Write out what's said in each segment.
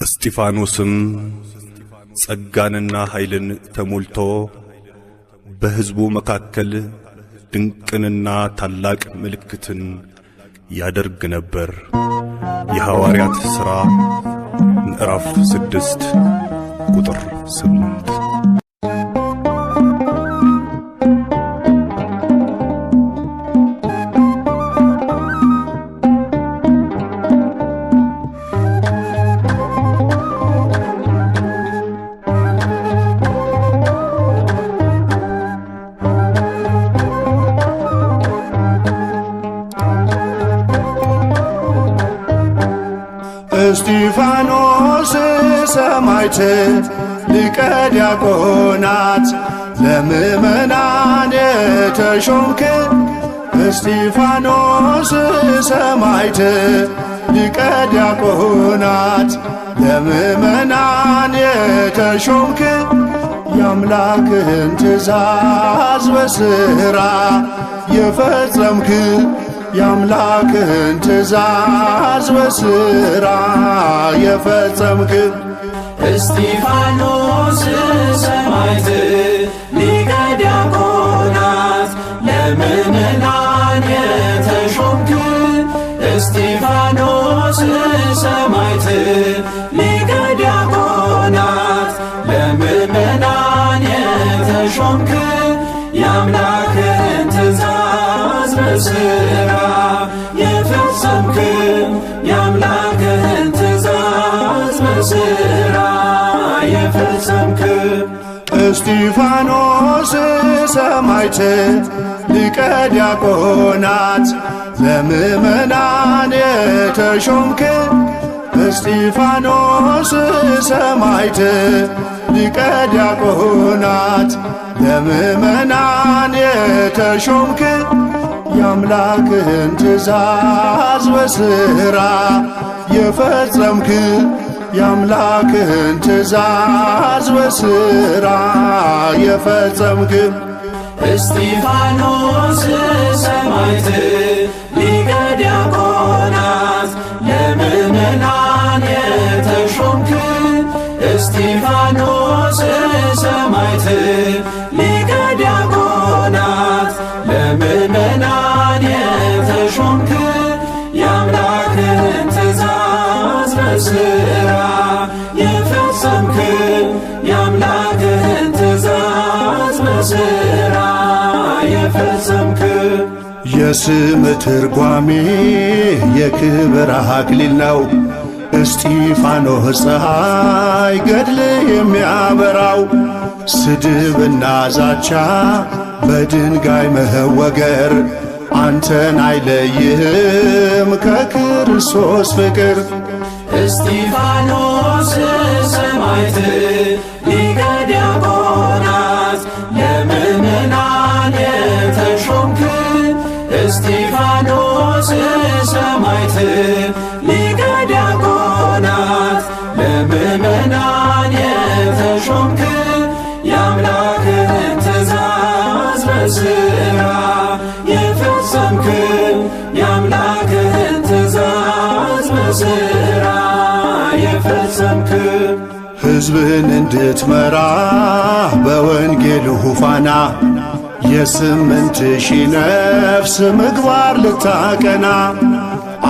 እስጢፋኖስም ጸጋንና ኃይልን ተሞልቶ በሕዝቡ መካከል ድንቅንና ታላቅ ምልክትን ያደርግ ነበር። የሐዋርያት ሥራ ምዕራፍ 6 ቁጥር 8። እስጢፋኖስ ሰማዕት ሊቀ ዲያቆናት ለምእመናን የተሾምክ እስጢፋኖስ ሰማዕት ሊቀ ዲያቆናት ለምእመናን የተሾምክ የአምላክህን ትእዛዝ በሥራ የፈጸምክ የአምላክህን ትእዛዝ በሥራ የፈጸምክ እስጢፋኖስ ሰማዕት ሊቀ ዲያቆናት ለምእመናን የተሾምክ እስጢፋኖስ ሰማዕት ሊቀ ዲያቆናት ለምእመናን የተሾምክ የአምላክህን ትእዛዝ በሥራ የፈጸምክ የአምላክህን ትእዛዝ በሥራ የፈጸምክ እስጢፋኖስ ሰማዕት ሊቀ ዲያቆናት ለምእመናን የተሾምክ እስጢፋኖስ ሰማዕት ሊቀ ዲያቆናት ለምእመናን የተሾምክ የአምላክህን ትእዛዝ በሥራ የፈጸምክ የአምላክህን ትእዛዝ በሥራ የፈጸምክ እስጢፋኖስ ሰማዕት ሊቀ ዲያቆናት ለምእመናን የተሾምክ እስጢፋኖስ ሰማዕት ሊቀ ዲያቆናት ለምእመናን የተሾምክ የአምላክህን ትእዛዝ በሥራ የፈጸምክ የአምላክህን ትእዛዝ በሥራ የፈጸምክ የስም ትርጓሜ የክብር አክሊል ነው። እስጢፋኖስ ፀሐይ ገድል የሚያበራው ስድብና ዛቻ በድንጋይ መወገር አንተን አይለይህም ከክርስቶስ ፍቅር። እስጢፋኖስ ሰማዕት ሊቀ ዲያቆናት ለምእመናን የተሾምክ እስጢፋኖስ ሰማዕት ሊቀ ዲያቆናት ለምእመናን የተሾምክ የአምላክህን ትእዛዝ በሥራ የፈጸምክ የአምላክህን ትእዛዝ በሥራ የፈጸምክ ሕዝብን እንድትመራ በወንጌሉ ፋና የ8,000 ነፍስ ምግባር ልታቀና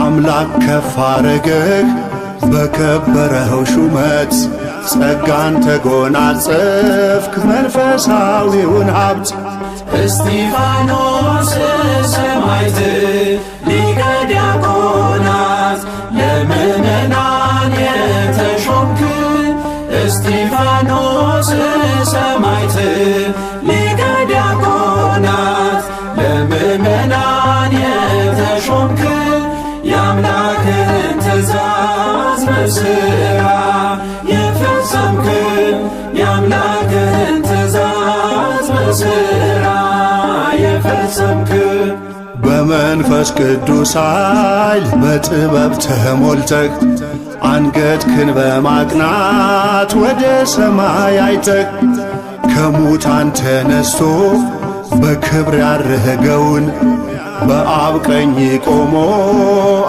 አምላክ ከፍ አረገህ በከበረው ሹመት ጸጋን ተጎናጸፍክ መንፈሳዊውን ሀብት። እስጢፋኖስ ሰማዕት ሊቀ ዲያቆናት ለምእመናን የተሾምክ እስጢፋኖስ ሰማዕት ሊቀ ዲያቆናት ለምእመናን የተሾምክ የአምላክህን ትእዛዝ በሥራ የፈጸምክ የአምላክህን ትእዛዝ በሥራ የፈጸምክ በመንፈስ ቅዱስ ኃይል በጥበብ ተሞልተህ አንገትህን በማቅናት ወደ ሰማይ አይተህ ከሙታን ተነስቶ በክብር ያረገውን በአብ ቀኝ ቆሞ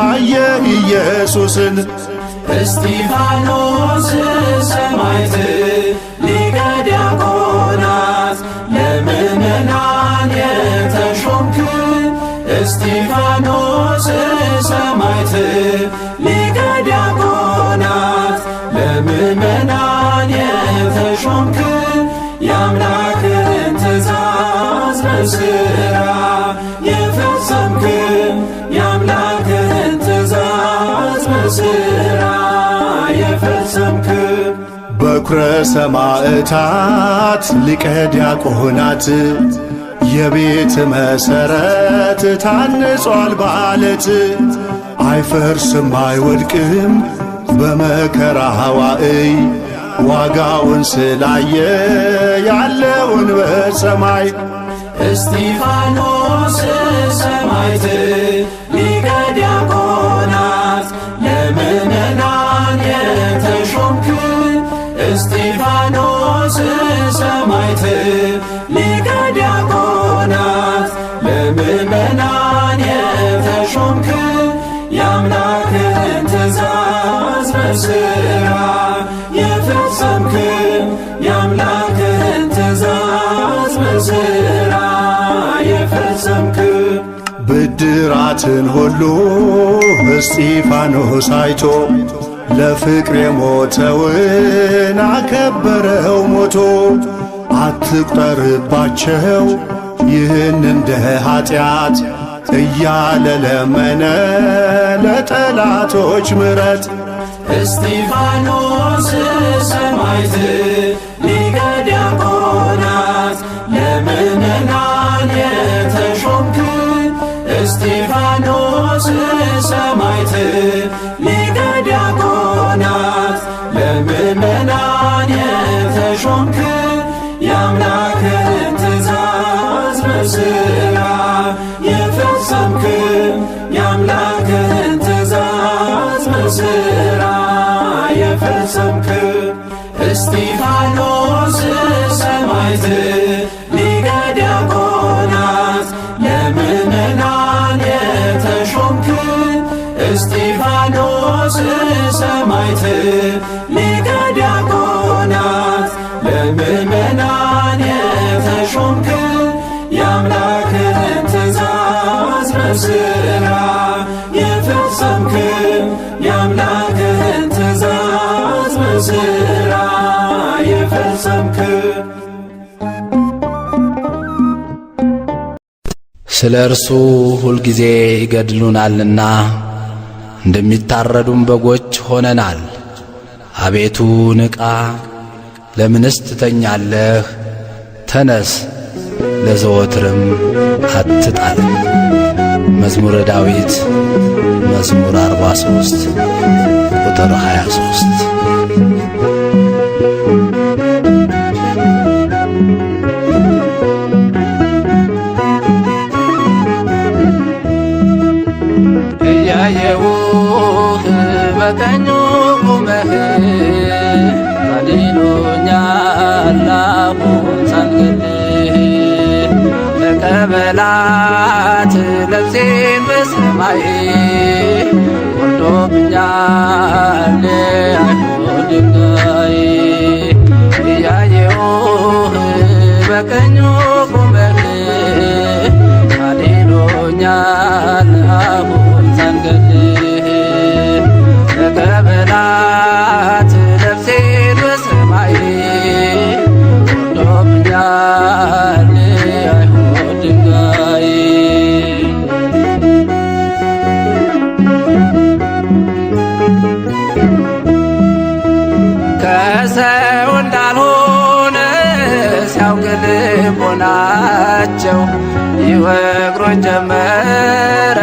አየህ ኢየሱስን። እስጢፋኖስ ሰማዕት ሊቀ ዲያቆናት ለምእመናን የተሾምክ እስጢፋኖስ ሰማዕት ሊቀ ዲያቆናት ለምእመናን የተሾምክ የአምላክን ትእዛዝ በሥራ የፈጸምክ የአምላክን ትእዛዝ በሥራ የፈጸምክ በኵረ ሰማዕታት ሊቀ ዲያቆናት የቤት መሠረት ታንጿል በዓለት አይፈርስም አይወድቅም በመከራ ዋዕይ ዋጋውን ስላየ ያለውን በሰማይ እስጢፋኖስ ሰማዕት ሊቀ ዲያቆናት ለምእመናን የተሾምክ እስጢፋኖስ ሰማዕት ሊቀ ዲያቆናት ለምእመናን የተሾምክ የአምላክን ትእዛዝ በሥራ የፈጸምክ የአምላክን ትእዛዝ በሥራ የፈጸምክ ብድራትን ሁሉ እስጢፋኖስ አይቶ ለፍቅር የሞተውን አከበረው ሞቶ አትቁጠርባቸው ይህን እንደ ኀጢአት እያለ ለመነ ለጠላቶች ምሕረት እስጢፋኖስ ሰማዕት ሊቀ ዲያቆናት ለምእመናን የተሾምክ እስጢፋኖስ ሰማዕት ሊቀ ዲያቆናት ለምእመናን የተሾምክ የአምላክን ትእዛዝ በሥራ የፈጸምክ የአምላክን ትእዛዝ በሥራ የፈጸምክ እስጢፋኖስ ሰማዕት ሊቀ ዲያቆናት ለምእመናን የተሾምክ እስጢፋኖስ ሰማዕት ሊቀ ዲያቆናት ለምእመናን የተሾምክ የአምላክን ትእዛዝ በሥራ የፈጸምክ የአምላክን ትእዛዝ በሥራ የፈጸምክ ስለ እርሱ ሁልጊዜ ይገድሉናልና እንደሚታረዱም በጎች ሆነናል። አቤቱ ንቃ፣ ለምንስ ትተኛለህ? ተነስ፣ ለዘወትርም አትጣል። መዝሙረ ዳዊት መዝሙር 43 ቁጥር 23። እያየሁህ በቀኙ ቁመህ አድኖኛል አሁን ሳልገልህ ተቀበላት ነፍሴን በሰማይ ወርዶብኛል አይሁድ ድንጋይ እያየሁህ በቀኙ ቁመህ አድኖኛል አሁን ሳልገልህ ተቀበላት ነፍሴን በሰማይ ወርዶብኛል አይሁድ ድንጋይ ከሰው እንዳልሆነ ሲያውቅ ልቦናቸው ይወግሮኝ ጀመረ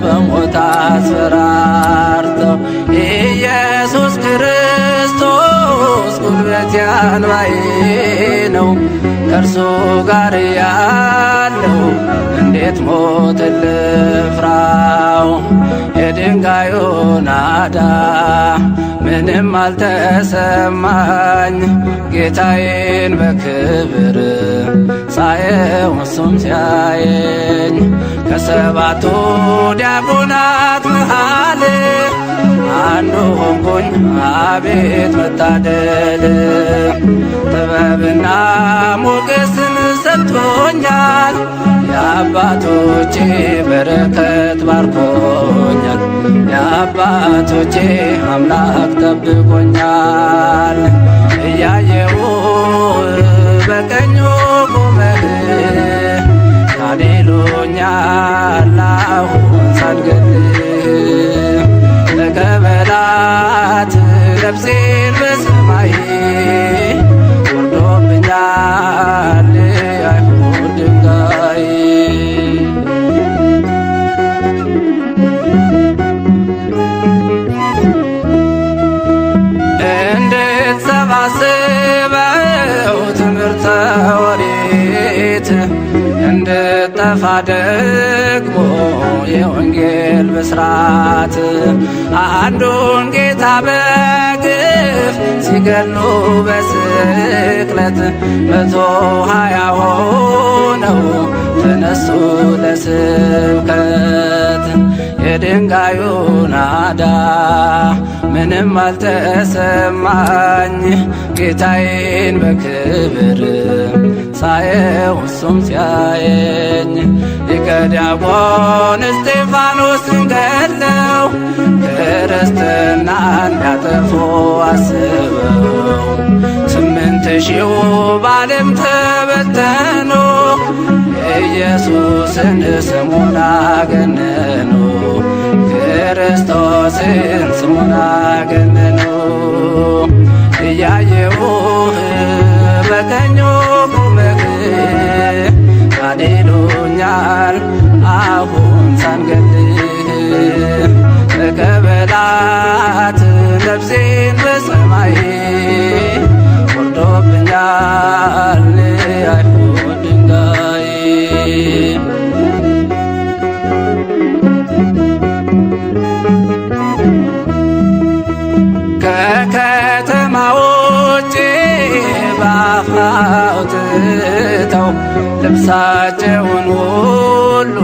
በሞት አስፈራርተው ኢየሱስ ክርስቶስ ጉልበቴ አንባዬ ነው ከእርሱ ጋር ያለው እንዴት ሞት ልፍራው የድንጋዩ ናዳ ምንም አልተሰማኝ ጌታዬን በክብር ሳየው እሱም ሲያየኝ ከሰባቱ ዲያቆናት መሃል አንዱ ሆንኩኝ አቤት መታደል ጥበብና ሞገስን ሰጥቶኛል የአባቶቼ በረከት ባርኮኛል የአባቶቼ አምላክ ጠብቆኛል እያየው በቀኙ ቆመህ ካሌሉኛል አሁን ሳልገልህ ተቀበላት ነፍሴን በሰማይ ወርዶብኛል አይሁድ ድንጋይ እንድትሰባስበው ትምህርተ ኦሪት እንድጠፋ ደግሞ የወንጌል ብስራት አንዱን ጌታ በግፍ ሲገሉ በስቅለት 120 ሆነው ተነሱ ለስብከት የድንጋዩ ናዳ ምንም አልተሰማኝ ጌታዬን በክብር ሳየው እሱም ሲያየኝ ሊቀ ዲያቆን እስጢፋኖስን ገድለው ክርስትናን ሊያጠፉ አስበው 8000 በዓለም ተበተኑ ኢየሱስን ስሙን አገነኑ ክርስቶስን ስሙን አገነኑ እያየውህ በቀኙ ቆመህ ካሌሉኛል አሁን ሳልገልህ ተቀበላት ነፍሴን በሰማይ ወርዶብኛል አይሁድ ድንጋይ ከከተማ ውጭ በአፍራው ትተው ልብሳቸውን ሁሉ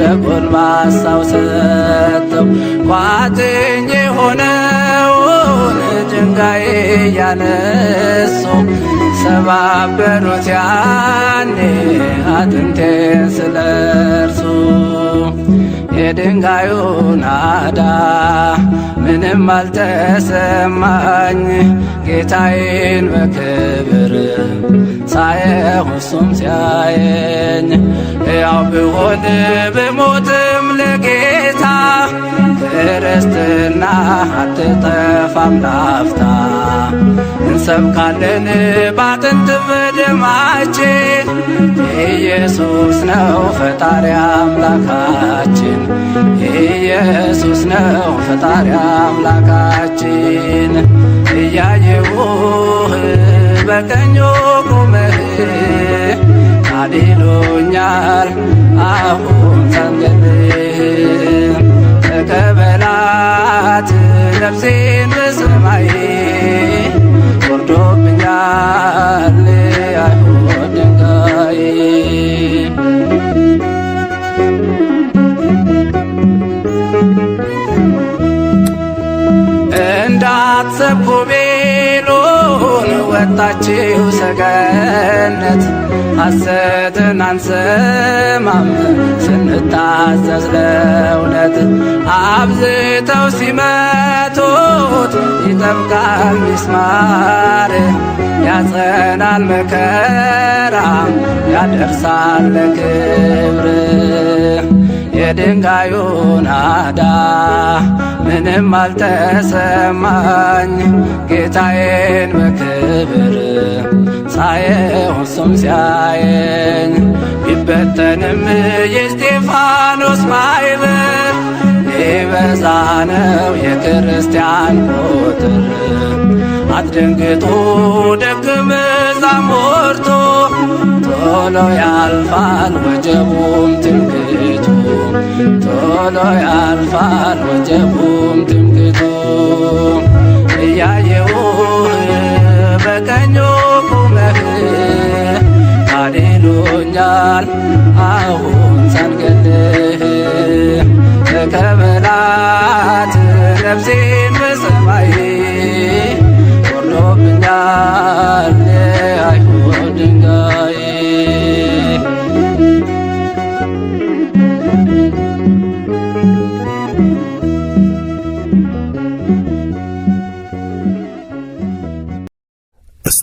ለጎልማሳው ሰጥተው ቋጥኝ የሆነውን ድንጋይ እያነሱ ሰባበሩት ያኔ አጥንቴን ስለርሱ የድንጋዩ ናዳ ምንም አልተሰማኝ ጌታዬን በክብር ሳየው እሱም ሲያየኝ ያው ብሆን ብሞትም ለጌታ ክርስትና አትጠፋም ላፍታ እንሰብካለን ባጥንት በደማችን ኢየሱስ ነው ፈጣሪ አምላካችን ኢየሱስ ነው ፈጣሪ አምላካችን እያየውህ በቀኙ ቆመህ ካሌሉኛል አሁን ሳልገልህ ተቀበላት ነፍሴን በሰማይ ወርዶብኛል አይሁድ ድንጋይ እንዳትሰብኩ ቤሎን ወጣችው ሰገነት ሐሰትን አንሰማም ስንታዘዝ ለእውነት አብዝተው ሲመቱት ይጠብቃል ሚስማር ያጸናል መከራ ያደርሳል ለክብር የድንጋዩ ናዳ ምንም አልተሰማኝ ጌታዬን በክብር ሳየው እሱም ሲያየኝ ቢበተንም የእስጢፋኖስ ማኅበር ሊበዛ ነው የክርስቲያን ቁጥር አትደንግጡ ደቀ መዛሙርቱ ቶሎ ያልፋል ወጀቡም ትምክህቱ ቶሎ ያልፋል ወጀቡም ትምክህቱ እያየውህ በቀኙ ቆመህ ካሌሉኛል አሁን ሳልገልህ ተቀበላት ነፍሴ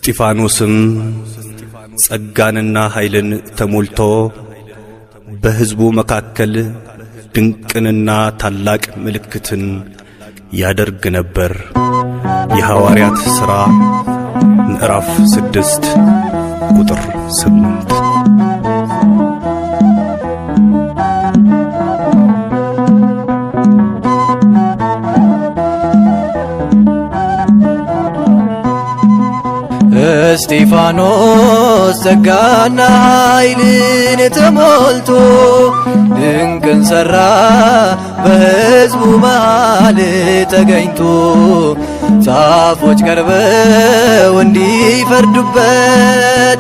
እስጢፋኖስም ጸጋንና ኃይልን ተሞልቶ በሕዝቡ መካከል ድንቅንና ታላቅ ምልክትን ያደርግ ነበር። የሐዋርያት ሥራ ምዕራፍ 6 ቁጥር 8። እስጢፋኖስ ጸጋና ኃይልን ተሞልቶ ድንቅን ሠራ በሕዝቡ መሃል ተገኝቶ ጻፎች ቀርበው እንዲፈርዱበት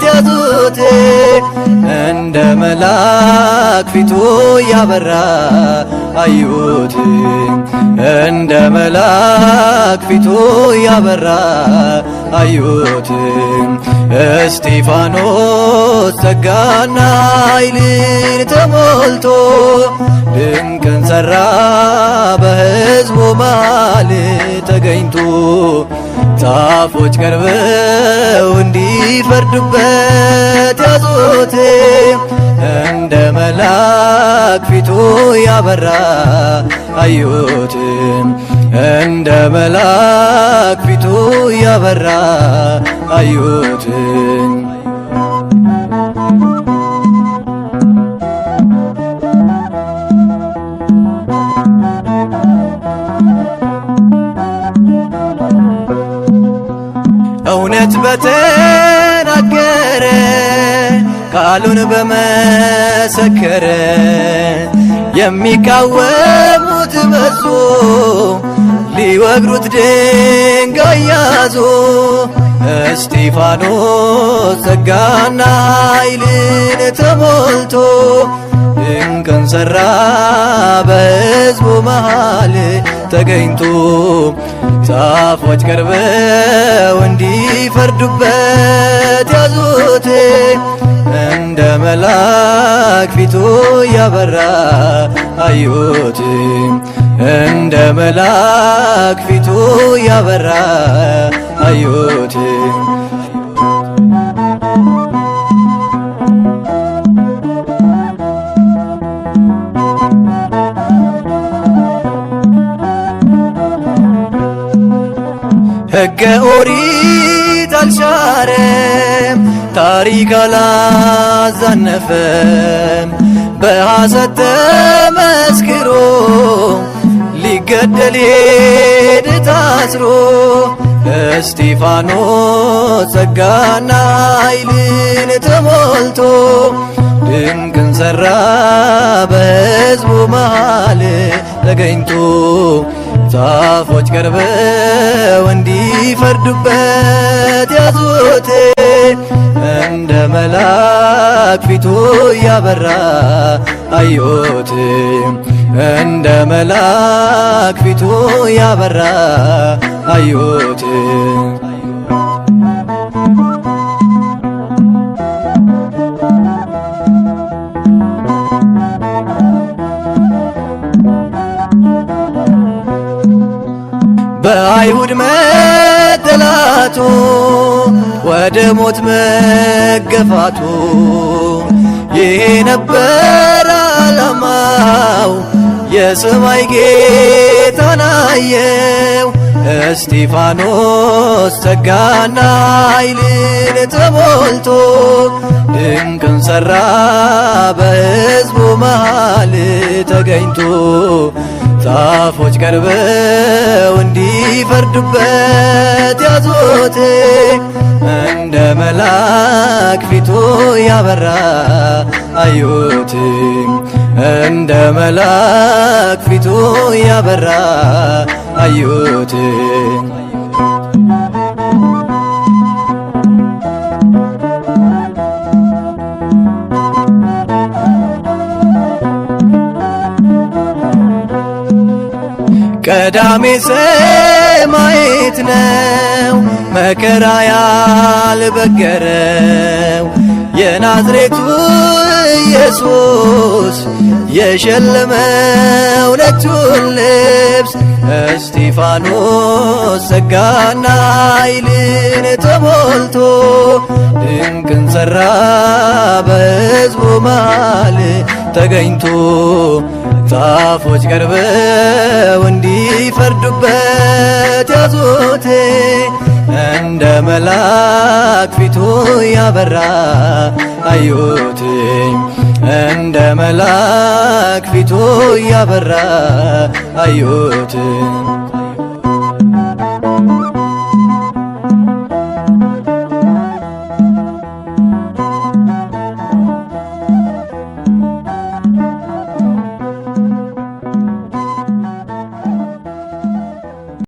ያዙት እንደ መልአክ ፊቱ ያበራ አዩት እንደ መልአክ ፊቱ ያበራ አዩት እስጢፋኖስ ጸጋና ኃይልን ተሞልቶ ድንቅን ሠራ በሕዝቡ መሃል ተገኝቶ ጻፎች ቀርበው እንዲፈርዱበት ያዙት እንደ መልአክ ፊቱ ያበራ አዩት እንደ መልአክ ፊቱ ያበራ አዩት። እውነት በተናገረ ቃሉን በመሰከረ የሚቃወሙት በዙ ሊወግሩት ድንጋይ ያዙ። እስጢፋኖስ ጸጋና ኃይልን ተሞልቶ ድንቅን ሠራ በሕዝቡ መሃል ተገኝቶ ጻፎች ቀርበው እንዲፈርዱበት ያዙት እንደ መልአክ ፊቱ ያበራ አዩት እንደ መልአክ ፊቱ ያበራ አዩት። ሕገ ኦሪት አልሻረም ታሪክ አላዛነፈም በሐሰት ተመስክሮ ሊገደል ሄደ ታስሮ እስጢፋኖስ ጸጋና ኃይልን ተሞልቶ ድንቅን ሠራ በሕዝቡ መሃል ተገኝቶ ጻፎች ቀርበው እንዲፈርዱበት ያዙት እንደ መልአክ ፊቱ ያበራ አዩት እንደ መልአክ ፊቱ ያበራ አዩት። በአይሁድ መጠላቱ ወደ ሞት መገፋቱ ይሄ ነበር ዓላማው የሰማይ ጌታን አየው። እስጢፋኖስ ጸጋና ኃይልን ተሞልቶ ድንቅን ሠራ በሕዝቡ መሃል ተገኝቶ ጻፎች ቀርበው እንዲፈርዱበት ያዙት እንደ መልአክ ፊቱ ያበራ አዩት እንደ መልአክ ፊቱ ያበራ አዩት። ቀዳሜ ሰማዕት ነው መከራ ያልበገረው የናዝሬቱ ኢየሱስ የሸለመው ነጩን ልብስ እስጢፋኖስ ጸጋና ኃይልን ተሞልቶ ድንቅን ሠራ በሕዝቡ መሃል ተገኝቶ ጻፎች ቀርበው እንዲፈርዱበት ያዙት እንደ መልአክ ፊቱ ያበራ አዩት እንደ መልአክ ፊቱ ያበራ አዩት